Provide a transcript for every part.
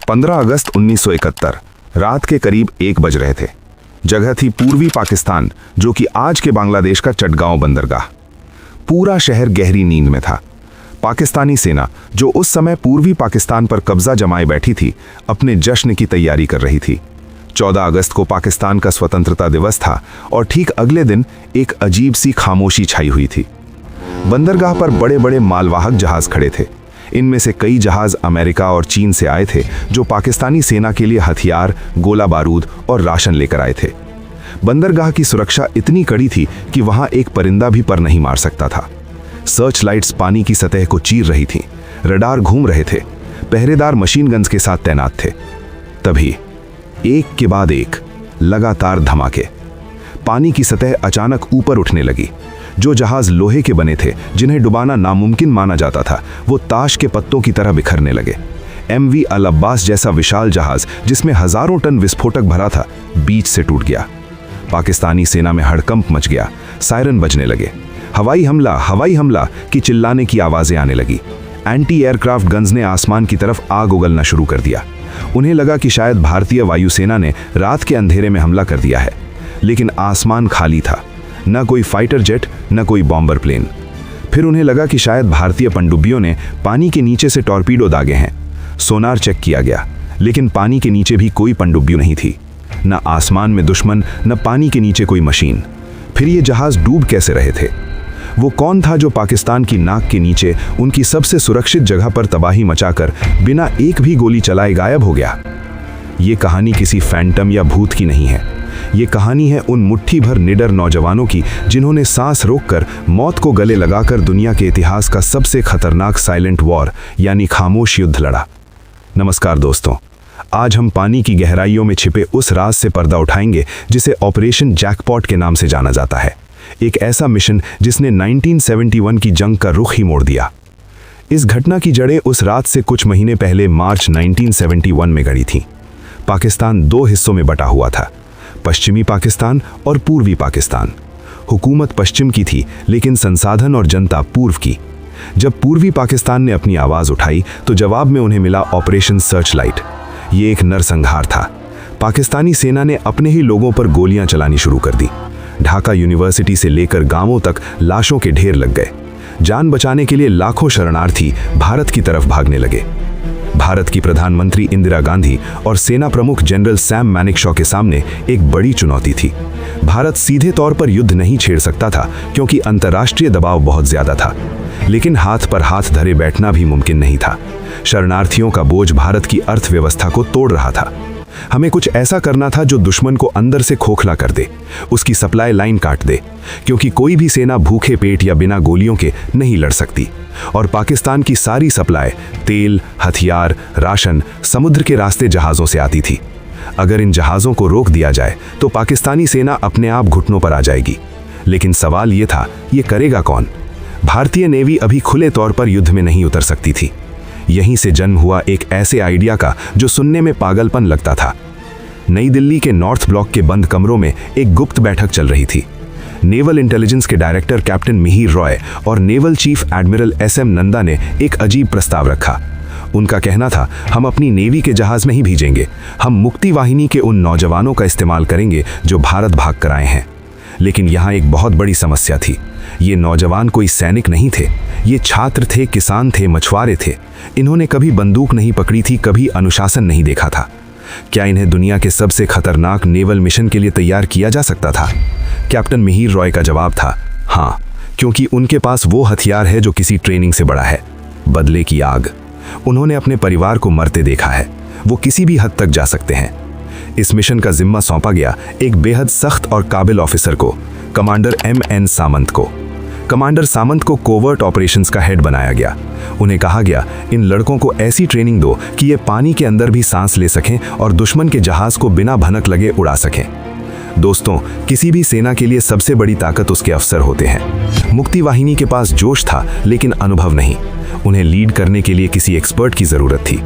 15 अगस्त 1971 रात के करीब 1 बज रहे थे। जगह थी पूर्वी पाकिस्तान, जो कि आज के बांग्लादेश का चटगांव बंदरगाह। पूरा शहर गहरी नींद में था। पाकिस्तानी सेना, जो उस समय पूर्वी पाकिस्तान पर कब्जा जमाए बैठी थी, अपने जश्न की तैयारी कर रही थी। 14 अगस्त को पाकिस्तान का स्वतंत्रता दिवस था और ठीक अगले दिन एक अजीब सी खामोशी छाई हुई थी। बंदरगाह पर बड़े बड़े मालवाहक जहाज खड़े थे। इनमें से कई जहाज अमेरिका और चीन से आए थे, जो पाकिस्तानी सेना के लिए हथियार, गोला बारूद और राशन लेकर आए थे। बंदरगाह की सुरक्षा इतनी कड़ी थी कि वहां एक परिंदा भी पर नहीं मार सकता था। सर्च लाइट्स पानी की सतह को चीर रही थीं, रडार घूम रहे थे, पहरेदार मशीन गन्स के साथ तैनात थे। तभी एक के बाद एक लगातार धमाके। पानी की सतह अचानक ऊपर उठने लगी। जो जहाज लोहे के बने थे, जिन्हें डुबाना नामुमकिन माना जाता था, वो ताश के पत्तों की तरह बिखरने लगे। MV अल अब्बास जैसा विशाल जहाज, जिसमें हजारों टन विस्फोटक भरा था, बीच से टूट गया। पाकिस्तानी सेना में हड़कंप मच गया। सायरन बजने लगे। हवाई हमला की चिल्लाने की आवाजें आने लगी। एंटी एयरक्राफ्ट गन्स ने आसमान की तरफ आग उगलना शुरू कर दिया। उन्हें लगा कि शायद भारतीय वायुसेना ने रात के अंधेरे में हमला कर दिया है, लेकिन आसमान खाली था। न कोई फाइटर जेट, न कोई बॉम्बर प्लेन। फिर उन्हें लगा कि शायद भारतीय पनडुब्बियों ने पानी के नीचे से टॉर्पीडो दागे हैं। सोनार चेक किया गया, लेकिन पानी के नीचे भी कोई पनडुब्बी नहीं थी। न आसमान में दुश्मन, न पानी के नीचे कोई मशीन। फिर ये जहाज डूब कैसे रहे थे? वो कौन था जो पाकिस्तान की नाक के नीचे उनकी सबसे सुरक्षित जगह पर तबाही मचाकर बिना एक भी गोली चलाए गायब हो गया? ये कहानी किसी फैंटम या भूत की नहीं है। ये कहानी है उन मुट्ठी भर निडर नौजवानों की, जिन्होंने सांस रोककर, मौत को गले लगाकर दुनिया के इतिहास का सबसे खतरनाक साइलेंट वॉर यानी खामोश युद्ध लड़ा। नमस्कार दोस्तों, आज हम पानी की गहराइयों में छिपे उस राज से पर्दा उठाएंगे जिसे ऑपरेशन जैकपॉट के नाम से जाना जाता है। एक ऐसा मिशन जिसने 1971 की जंग का रुख ही मोड़ दिया। इस घटना की जड़ें उस रात से कुछ महीने पहले मार्च 1971 में गड़ी थीं। पाकिस्तान 2 हिस्सों में बटा हुआ था, पश्चिमी पाकिस्तान और पूर्वी पाकिस्तान। हुकूमत पश्चिम की थी, लेकिन संसाधन और जनता पूर्व की। जब पूर्वी पाकिस्तान ने अपनी आवाज उठाई, तो जवाब में उन्हें मिला ऑपरेशन सर्च लाइट। ये एक नरसंहार था। पाकिस्तानी सेना ने अपने ही लोगों पर गोलियां चलानी शुरू कर दी। ढाका यूनिवर्सिटी से लेकर गांवों तक लाशों के ढेर लग गए। जान बचाने के लिए लाखों शरणार्थी भारत की तरफ भागने लगे। भारत की प्रधानमंत्री इंदिरा गांधी और सेना प्रमुख जनरल सैम मैनेकशॉ के सामने एक बड़ी चुनौती थी। भारत सीधे तौर पर युद्ध नहीं छेड़ सकता था, क्योंकि अंतर्राष्ट्रीय दबाव बहुत ज्यादा था, लेकिन हाथ पर हाथ धरे बैठना भी मुमकिन नहीं था। शरणार्थियों का बोझ भारत की अर्थव्यवस्था को तोड़ रहा था। हमें कुछ ऐसा करना था जो दुश्मन को अंदर से खोखला कर दे, उसकी सप्लाई लाइन काट दे, क्योंकि कोई भी सेना भूखे पेट या बिना गोलियों के नहीं लड़ सकती। और पाकिस्तान की सारी सप्लाई, तेल, हथियार, राशन समुद्र के रास्ते जहाज़ों से आती थी। अगर इन जहाज़ों को रोक दिया जाए तो पाकिस्तानी सेना अपने आप घुटनों पर आ जाएगी। लेकिन सवाल ये था, ये करेगा कौन? भारतीय नेवी अभी खुले तौर पर युद्ध में नहीं उतर सकती थी। यहीं से जन्म हुआ एक ऐसे आइडिया का जो सुनने में पागलपन लगता था। नई दिल्ली के नॉर्थ ब्लॉक के बंद कमरों में एक गुप्त बैठक चल रही थी। नेवल इंटेलिजेंस के डायरेक्टर कैप्टन मिहिर रॉय और naval chief admiral SM Nanda ने एक अजीब प्रस्ताव रखा। उनका कहना था, हम अपनी नेवी के जहाज नहीं भेजेंगे, हम मुक्ति वाहिनी के उन नौजवानों का इस्तेमाल करेंगे जो भारत भाग कर आए हैं। लेकिन यहाँ एक बहुत बड़ी समस्या थी। ये नौजवान कोई सैनिक नहीं थे। ये छात्र थे, किसान थे, मछुआरे थे। इन्होंने कभी बंदूक नहीं पकड़ी थी, कभी अनुशासन नहीं देखा था। क्या इन्हें दुनिया के सबसे खतरनाक नेवल मिशन के लिए तैयार किया जा सकता था? कैप्टन मिहिर रॉय का जवाब था, हाँ, क्योंकि उनके पास वो हथियार है जो किसी ट्रेनिंग से बड़ा है, बदले की आग। उन्होंने अपने परिवार को मरते देखा है, वो किसी भी हद तक जा सकते हैं। इस मिशन का जिम्मा सौंपा गया एक बेहद सख्त और काबिल ऑफिसर को, कमांडर MN सामंत को। कमांडर सामंत को कोवर्ट ऑपरेशंस का हेड बनाया गया। उन्हें कहा गया, इन लड़कों को ऐसी ट्रेनिंग दो कि ये पानी के अंदर भी सांस ले सकें और दुश्मन के जहाज को बिना भनक लगे उड़ा सकें। दोस्तों, किसी भी सेना के लिए सबसे बड़ी ताकत उसके अफसर होते हैं। मुक्ति वाहिनी के पास जोश था, लेकिन अनुभव नहीं। उन्हें लीड करने के लिए किसी एक्सपर्ट की जरूरत थी,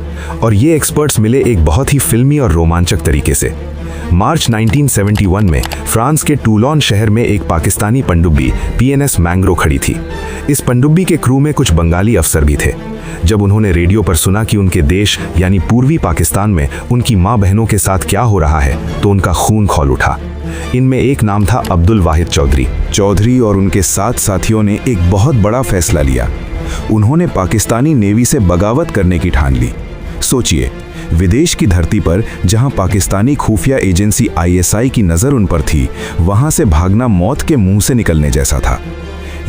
और ये एक्सपर्ट्स मिले एक बहुत ही फिल्मी और रोमांचक तरीके से। मार्च 1971 में फ्रांस के टूलोन शहर में एक पाकिस्तानी पनडुब्बी PNS मैंग्रो खड़ी थी। इस पनडुब्बी के क्रू में कुछ बंगाली अफसर भी थे। जब उन्होंने रेडियो पर सुना कि उनके देश यानी पूर्वी पाकिस्तान में उनकी माँ बहनों के साथ क्या हो रहा है तो उनका खून खौल उठा। इनमें एक नाम था अब्दुल वाहिद चौधरी और उनके 7 साथियों ने एक बहुत बड़ा फैसला लिया। उन्होंने पाकिस्तानी नेवी से बगावत करने की ठान ली। सोचिए, विदेश की धरती पर जहां पाकिस्तानी खुफिया एजेंसी ISI की नज़र उन पर थी, वहां से भागना मौत के मुंह से निकलने जैसा था।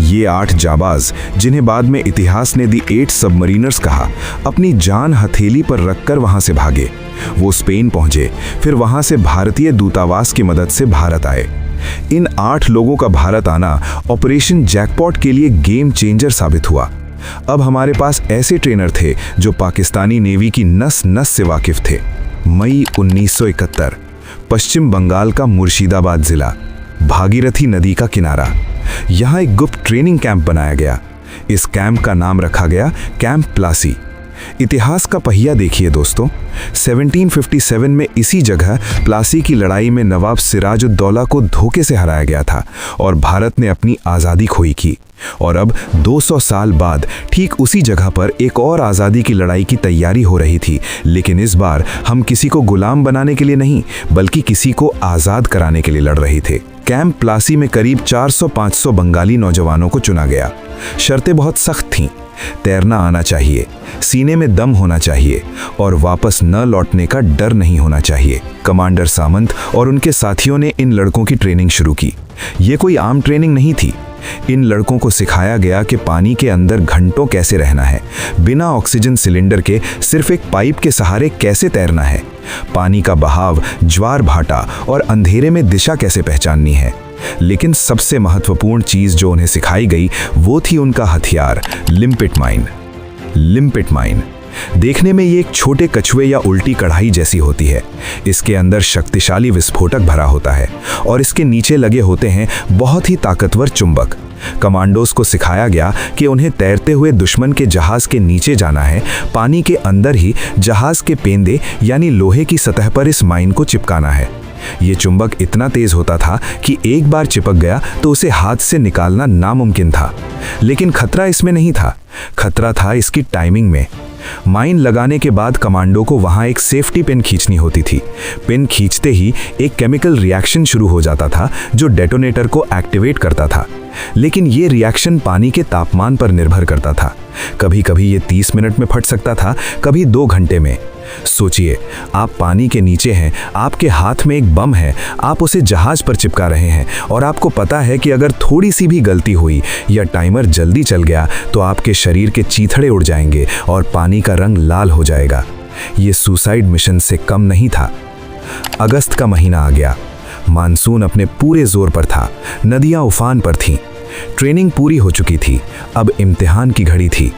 ये 8 जाबाज, जिन्हें बाद में इतिहास ने दी 8 सबमरीनर्स कहा, अपनी जान हथेली पर रखकर वहां से भागे। वो स्पेन पहुंचे, फिर वहां से भारतीय दूतावास की मदद से भारत आए। इन 8 लोगों का भारत आना ऑपरेशन जैकपॉट के लिए गेम चेंजर साबित हुआ। अब हमारे पास ऐसे ट्रेनर थे जो पाकिस्तानी नेवी की नस नस से वाकिफ थे। मई 1971, पश्चिम बंगाल का मुर्शिदाबाद जिला, भागीरथी नदी का किनारा। यहाँ एक गुप्त ट्रेनिंग कैंप बनाया गया। इस कैंप का नाम रखा गया कैंप प्लासी। इतिहास का पहिया देखिए दोस्तों, 1757 में इसी जगह प्लासी की लड़ाई में नवाब सिराजुद्दौला को धोखे से हराया गया था और भारत ने अपनी आज़ादी खोई की। और अब 200 साल बाद ठीक उसी जगह पर एक और आज़ादी की लड़ाई की तैयारी हो रही थी, लेकिन इस बार हम किसी को गुलाम बनाने के लिए नहीं, बल्कि किसी को आज़ाद कराने के लिए लड़ रहे थे। कैंप प्लासी में करीब 400-500 बंगाली नौजवानों को चुना गया। शर्तें बहुत सख्त थीं। तैरना आना चाहिए, सीने में दम होना चाहिए और वापस न लौटने का डर नहीं होना चाहिए। कमांडर सामंत और उनके साथियों ने इन लड़कों की ट्रेनिंग शुरू की। ये कोई आम ट्रेनिंग नहीं थी। इन लड़कों को सिखाया गया कि पानी के अंदर घंटों कैसे रहना है, बिना ऑक्सीजन सिलेंडर के सिर्फ एक पाइप के सहारे कैसे तैरना है, पानी का बहाव, ज्वार भाटा और अंधेरे में दिशा कैसे पहचाननी है। लेकिन सबसे महत्वपूर्ण चीज जो उन्हें सिखाई गई वो थी उनका हथियार, लिम्पिट माइन। देखने में ये एक छोटे कछुए या उल्टी कढ़ाई जैसी होती है। इसके अंदर शक्तिशाली विस्फोटक भरा होता है और इसके नीचे लगे होते हैं बहुत ही ताकतवर चुंबक। कमांडोज को सिखाया गया कि उन्हें तैरते हुए दुश्मन के जहाज के नीचे जाना है, पानी के अंदर ही जहाज के पेंदे यानी लोहे की सतह पर इस माइन को चिपकाना है। ये चुंबक इतना तेज होता था कि एक बार चिपक गया तो उसे हाथ से निकालना नामुमकिन था। लेकिन खतरा इसमें नहीं था, खतरा था इसकी टाइमिंग में। माइन लगाने के बाद कमांडो को वहां एक सेफ्टी पिन खींचनी होती थी। पिन खींचते ही एक केमिकल रिएक्शन शुरू हो जाता था जो डेटोनेटर को एक्टिवेट करता था। लेकिन ये रिएक्शन पानी के तापमान पर निर्भर करता था। कभी कभी ये 30 मिनट में फट सकता था, कभी 2 घंटे में। सोचिए, आप पानी के नीचे हैं, आपके हाथ में एक बम है, आप उसे जहाज पर चिपका रहे हैं और आपको पता है कि अगर थोड़ी सी भी गलती हुई या टाइमर जल्दी चल गया तो आपके शरीर के चीथड़े उड़ जाएंगे और पानी का रंग लाल हो जाएगा। ये सुसाइड मिशन से कम नहीं था। अगस्त का महीना आ गया। मानसून अपने पूरे जोर पर था, नदियां उफान पर थीं। ट्रेनिंग पूरी हो चुकी थी, अब इम्तिहान की घड़ी थी।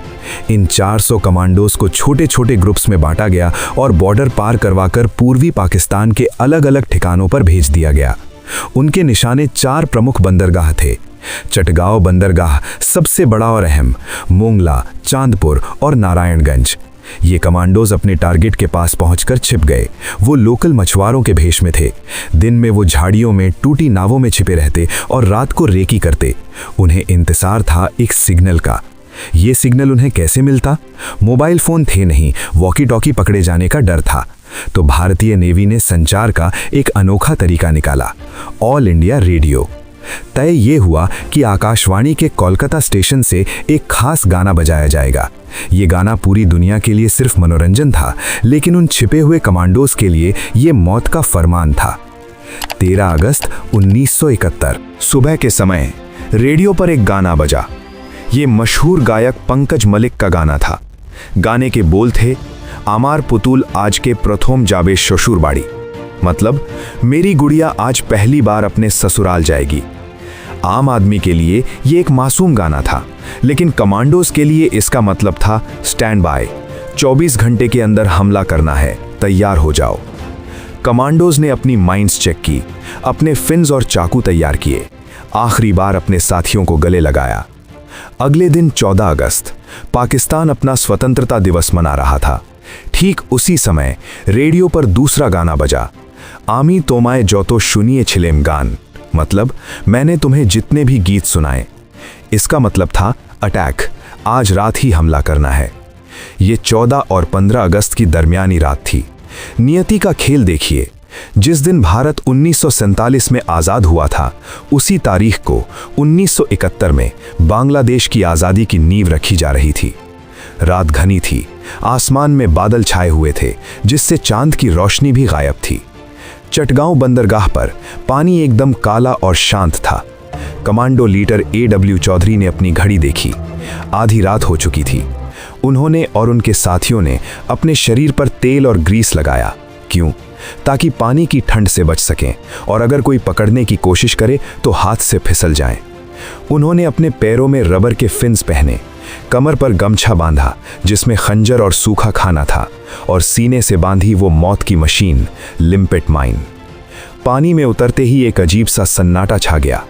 इन 400 कमांडोज को छोटे छोटे ग्रुप्स में बांटा गया और बॉर्डर पार करवाकर पूर्वी पाकिस्तान के अलग अलग ठिकानों पर भेज दिया गया। उनके निशाने 4 प्रमुख बंदरगाह थे। चटगांव बंदरगाह सबसे बड़ा और अहम, मोंगला, चांदपुर और नारायणगंज। ये कमांडोज अपने टारगेट के पास पहुंचकर छिप गए। वो लोकल मछुआरों के भेष में थे। दिन में वो झाड़ियों में टूटी नावों में छिपे रहते और रात को रेकी करते। उन्हें इंतजार था एक सिग्नल का। ये सिग्नल उन्हें कैसे मिलता? मोबाइल फोन थे नहीं, वॉकी टॉकी पकड़े जाने का डर था। तो भारतीय नेवी ने संचार का एक अनोखा तरीका निकाला, ऑल इंडिया रेडियो। तय ये हुआ कि आकाशवाणी के कोलकाता स्टेशन से एक खास गाना बजाया जाएगा। ये गाना पूरी दुनिया के लिए सिर्फ मनोरंजन था, लेकिन उन छिपे हुए कमांडोज के लिए ये मौत का फरमान था। 13 अगस्त 1971 सुबह के समय रेडियो पर एक गाना बजा। ये मशहूर गायक पंकज मलिक का गाना था। गाने के बोल थे, आमार पुतुल आज के प्रथम जाबे শ্বশুর বাড়ি, मतलब मेरी गुड़िया आज पहली बार अपने ससुराल जाएगी। आम आदमी के लिए ये एक मासूम गाना था, लेकिन कमांडोज के लिए इसका मतलब था स्टैंड बाय, 24 घंटे के अंदर हमला करना है, तैयार हो जाओ। कमांडोज ने अपनी माइंस चेक की, अपने फिन्स और चाकू तैयार किए, आखिरी बार अपने साथियों को गले लगाया। अगले दिन 14 अगस्त पाकिस्तान अपना स्वतंत्रता दिवस मना रहा था। ठीक उसी समय रेडियो पर दूसरा गाना बजा, आमी तोमाए जौतो शुनिए छिलेम गान, मतलब मैंने तुम्हें जितने भी गीत सुनाए। इसका मतलब था अटैक, आज रात ही हमला करना है। ये 14 और 15 अगस्त की दरमियानी रात थी। नियति का खेल देखिए, जिस दिन भारत 1947 में आज़ाद हुआ था, उसी तारीख को 1971 में बांग्लादेश की आज़ादी की नींव रखी जा रही थी। रात घनी थी, आसमान में बादल छाए हुए थे, जिससे चांद की रोशनी भी गायब थी। चटगांव बंदरगाह पर पानी एकदम काला और शांत था। कमांडो लीडर AW चौधरी ने अपनी घड़ी देखी, आधी रात हो चुकी थी। उन्होंने और उनके साथियों ने अपने शरीर पर तेल और ग्रीस लगाया। क्यों? ताकि पानी की ठंड से बच सकें और अगर कोई पकड़ने की कोशिश करे तो हाथ से फिसल जाएं। उन्होंने अपने पैरों में रबर के फिन्स पहने, कमर पर गमछा बांधा जिसमें खंजर और सूखा खाना था, और सीने से बांधी वो मौत की मशीन, लिम्पेट माइन। पानी में उतरते ही एक अजीब सा सन्नाटा छा गया।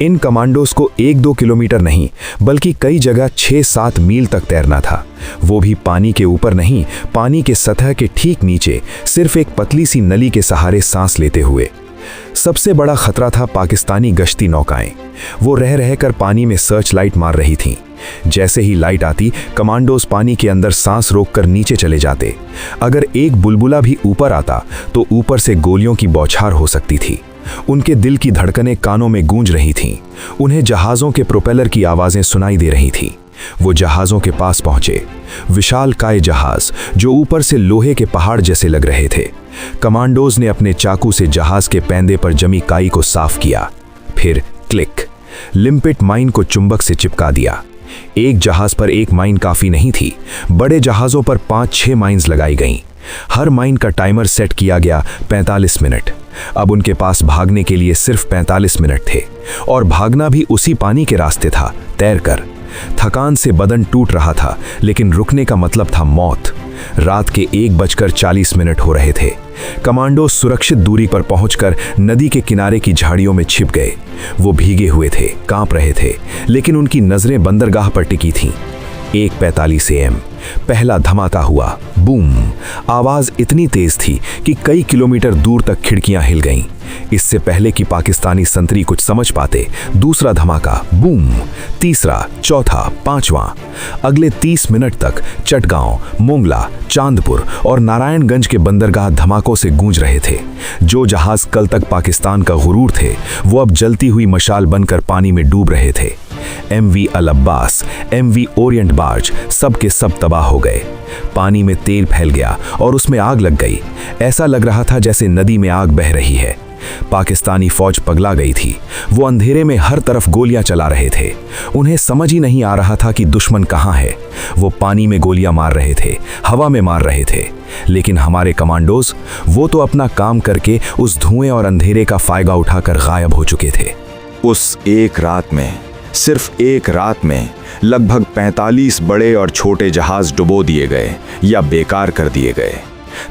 इन कमांडोज को 1-2 किलोमीटर नहीं बल्कि कई जगह 6-7 मील तक तैरना था, वो भी पानी के ऊपर नहीं, पानी के सतह के ठीक नीचे, सिर्फ एक पतली सी नली के सहारे सांस लेते हुए। सबसे बड़ा खतरा था पाकिस्तानी गश्ती नौकाएं। वो रह रहकर पानी में सर्च लाइट मार रही थीं। जैसे ही लाइट आती, कमांडोज पानी के अंदर सांस रोककर नीचे चले जाते। अगर एक बुलबुला भी ऊपर आता तो ऊपर से गोलियों की बौछार हो सकती थी। उनके दिल की धड़कनें कानों में गूंज रही थीं। उन्हें जहाज़ों के प्रोपेलर की आवाज़ें सुनाई दे रही थीं। वो जहाज़ों के पास पहुंचे, विशालकाय जहाज़ जो ऊपर से लोहे के पहाड़ जैसे लग रहे थे। कमांडोज ने अपने चाकू से जहाज़ के पैंदे पर जमी काई को साफ किया। फिर क्लिक, लिम्पेट माइन को चुंबक से चिपका दिया। एक जहाज़ पर एक माइन काफ़ी नहीं थी, बड़े जहाज़ों पर 5-6 माइन्स लगाई गईं। हर माइन का टाइमर सेट किया गया 45 मिनट। अब उनके पास भागने के लिए सिर्फ 45 मिनट थे, और भागना भी उसी पानी के रास्ते था, तैरकर। थकान से बदन टूट रहा था, लेकिन रुकने का मतलब था मौत। रात के 1:40 हो रहे थे। कमांडो सुरक्षित दूरी पर पहुंचकर नदी के किनारे की झाड़ियों में छिप गए। वो भीगे हुए थे, कांप रहे थे, लेकिन उनकी नजरें बंदरगाह पर टिकी थीं। 1:45 AM पहला धमाका हुआ। बूम! आवाज इतनी तेज थी कि कई किलोमीटर दूर तक खिड़कियां हिल गईं। इससे पहले कि पाकिस्तानी संतरी कुछ समझ पाते, दूसरा धमाका, बूम! तीसरा, चौथा, पांचवां। अगले 30 मिनट तक चटगांव, मोंगला, चांदपुर और नारायणगंज के बंदरगाह धमाकों से गूंज रहे थे। जो जहाज कल तक पाकिस्तान का गुरूर थे, वो अब जलती हुई मशाल बनकर पानी में डूब रहे थे। MV अल अब्बास, MV ओरिएंट बार्ज, सब के सब तबाह हो गए। पानी में तेल फैल गया और उसमें आग लग गई। ऐसा लग रहा था जैसे नदी में आग बह रही है। पाकिस्तानी फौज पगला गई थी। वो अंधेरे में हर तरफ गोलियां चला रहे थे। उन्हें समझ ही नहीं आ रहा था कि दुश्मन कहां है। वो पानी में गोलियां मार रहे थे, हवा में मार रहे थे, लेकिन हमारे कमांडोज, वो तो अपना काम करके उस धुएं और अंधेरे का फायदा उठाकर गायब हो चुके थे। उस एक रात में, सिर्फ एक रात में लगभग 45 बड़े और छोटे जहाज डुबो दिए गए या बेकार कर दिए गए।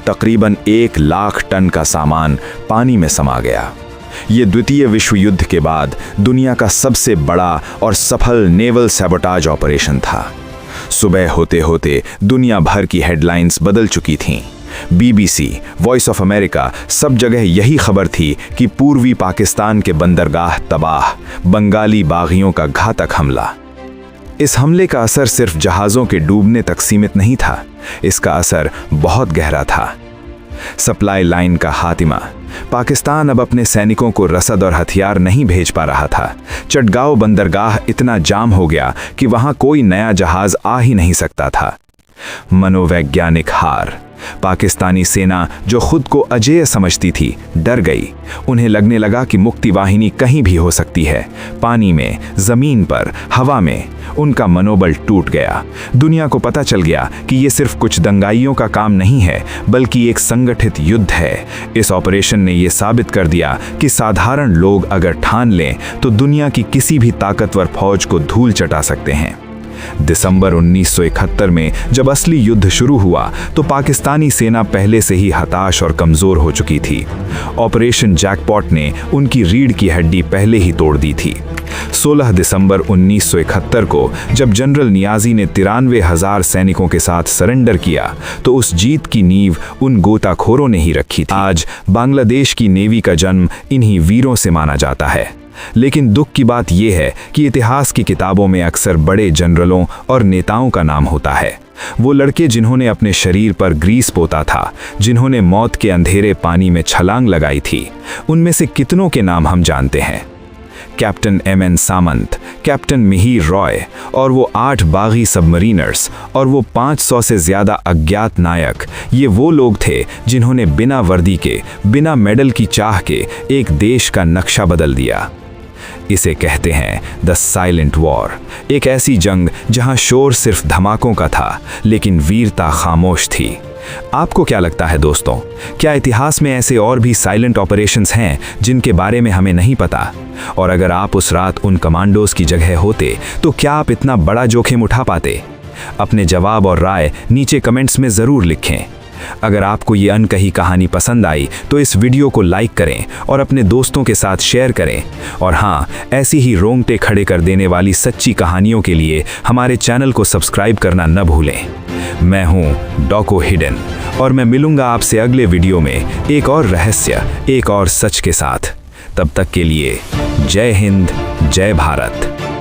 तकरीबन 1 लाख टन का सामान पानी में समा गया। ये द्वितीय विश्व युद्ध के बाद दुनिया का सबसे बड़ा और सफल नेवल सैबोटाज ऑपरेशन था। सुबह होते होते दुनिया भर की हेडलाइंस बदल चुकी थीं। BBC, वॉइस ऑफ अमेरिका, सब जगह यही खबर थी कि पूर्वी पाकिस्तान के बंदरगाह तबाह, बंगाली बागियों का घातक हमला। इस हमले का असर सिर्फ जहाज़ों के डूबने तक सीमित नहीं था, इसका असर बहुत गहरा था। सप्लाई लाइन का खात्मा। पाकिस्तान अब अपने सैनिकों को रसद और हथियार नहीं भेज पा रहा था। चटगांव बंदरगाह इतना जाम हो गया कि वहां कोई नया जहाज आ ही नहीं सकता था। मनोवैज्ञानिक हार। पाकिस्तानी सेना, जो खुद को अजेय समझती थी, डर गई। उन्हें लगने लगा कि मुक्ति वाहिनी कहीं भी हो सकती है, पानी में, जमीन पर, हवा में। उनका मनोबल टूट गया। दुनिया को पता चल गया कि ये सिर्फ कुछ दंगाइयों का काम नहीं है, बल्कि एक संगठित युद्ध है। इस ऑपरेशन ने यह साबित कर दिया कि साधारण लोग अगर ठान लें तो दुनिया की किसी भी ताकतवर फौज को धूल चटा सकते हैं। दिसंबर 1971 में जब असली युद्ध शुरू हुआ तो पाकिस्तानी सेना पहले से ही हताश और कमजोर हो चुकी थी। ऑपरेशन जैकपॉट ने उनकी रीढ़ की हड्डी पहले ही तोड़ दी थी। 16 दिसंबर 1971 को जब जनरल नियाजी ने 93,000 सैनिकों के साथ सरेंडर किया तो उस जीत की नींव उन गोताखोरों ने ही रखी थी। आज बांग्लादेश की नेवी का जन्म इन्हीं वीरों से माना जाता है। लेकिन दुख की बात यह है कि इतिहास की किताबों में अक्सर बड़े जनरलों और नेताओं का नाम होता है, वो लड़के जिन्होंने अपने शरीर पर ग्रीस पोता था, जिन्होंने मौत के अंधेरे पानी में छलांग लगाई थी, उनमें से कितनों के नाम हम जानते हैं? Captain M N. Samant, captain Mihir Roy और वो 8 बागी सबमरीनर्स और वो 500 से ज़्यादा अज्ञात नायक, ये वो लोग थे जिन्होंने बिना वर्दी के, बिना मेडल की चाह के एक देश का नक्शा बदल दिया। इसे कहते हैं द साइलेंट वॉर, एक ऐसी जंग जहां शोर सिर्फ धमाकों का था लेकिन वीरता खामोश थी। आपको क्या लगता है दोस्तों, क्या इतिहास में ऐसे और भी साइलेंट ऑपरेशंस हैं जिनके बारे में हमें नहीं पता? और अगर आप उस रात उन कमांडोज की जगह होते तो क्या आप इतना बड़ा जोखिम उठा पाते? अपने जवाब और राय नीचे कमेंट्स में ज़रूर लिखें। अगर आपको ये अनकही कहानी पसंद आई तो इस वीडियो को लाइक करें और अपने दोस्तों के साथ शेयर करें। और हाँ, ऐसी ही रोंगटे खड़े कर देने वाली सच्ची कहानियों के लिए हमारे चैनल को सब्सक्राइब करना न भूलें। मैं हूँ डॉको हिडन और मैं मिलूंगा आपसे अगले वीडियो में एक और रहस्य, एक और सच के साथ। तब तक के लिए जय हिंद, जय भारत।